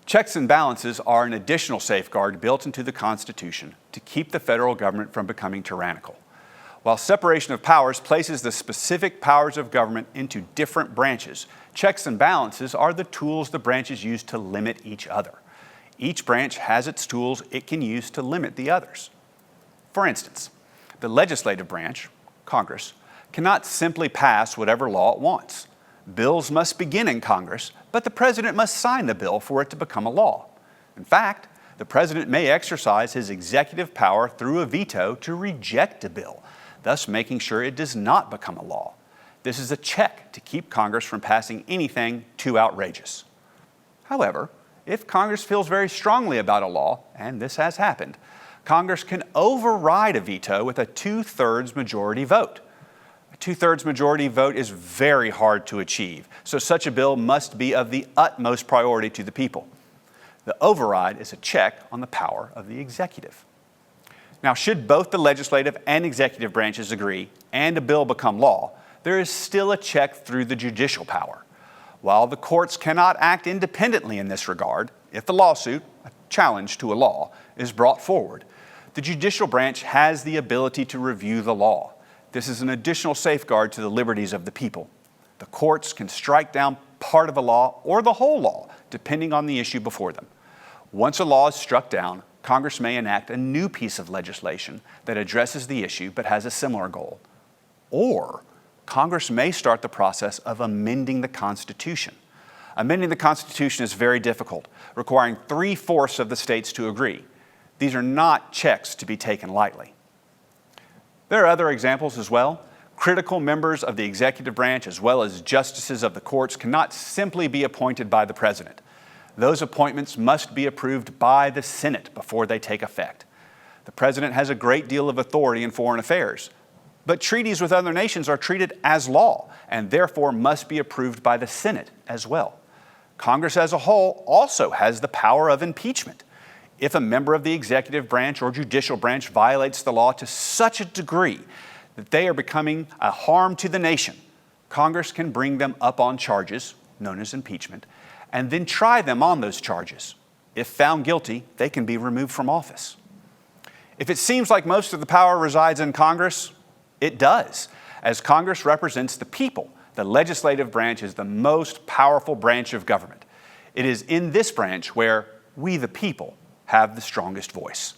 Checks and balances are an additional safeguard built into the Constitution to keep the federal government from becoming tyrannical. While separation of powers places the specific powers of government into different branches, checks and balances are the tools the branches use to limit each other. Each branch has its tools it can use to limit the others. For instance, the legislative branch, Congress, cannot simply pass whatever law it wants. Bills must begin in Congress, but the president must sign the bill for it to become a law. In fact, the president may exercise his executive power through a veto to reject a bill, thus making sure it does not become a law. This is a check to keep Congress from passing anything too outrageous. However, if Congress feels very strongly about a law, and this has happened, Congress can override a veto with a 2/3 majority vote. A 2/3 majority vote is very hard to achieve, so such a bill must be of the utmost priority to the people. The override is a check on the power of the executive. Now, should both the legislative and executive branches agree and a bill become law, there is still a check through the judicial power. While the courts cannot act independently in this regard, if the lawsuit, a challenge to a law, is brought forward, the judicial branch has the ability to review the law. This is an additional safeguard to the liberties of the people. The courts can strike down part of a law or the whole law, depending on the issue before them. Once a law is struck down, Congress may enact a new piece of legislation that addresses the issue but has a similar goal. Or Congress may start the process of amending the Constitution. Amending the Constitution is very difficult, requiring 3/4 of the states to agree. These are not checks to be taken lightly. There are other examples as well. Critical members of the executive branch, as well as justices of the courts, cannot simply be appointed by the president. Those appointments must be approved by the Senate before they take effect. The president has a great deal of authority in foreign affairs, but treaties with other nations are treated as law and therefore must be approved by the Senate as well. Congress as a whole also has the power of impeachment. If a member of the executive branch or judicial branch violates the law to such a degree that they are becoming a harm to the nation, Congress can bring them up on charges, known as impeachment, and then try them on those charges. If found guilty, they can be removed from office. If it seems like most of the power resides in Congress, it does. As Congress represents the people, the legislative branch is the most powerful branch of government. It is in this branch where we, the people, have the strongest voice.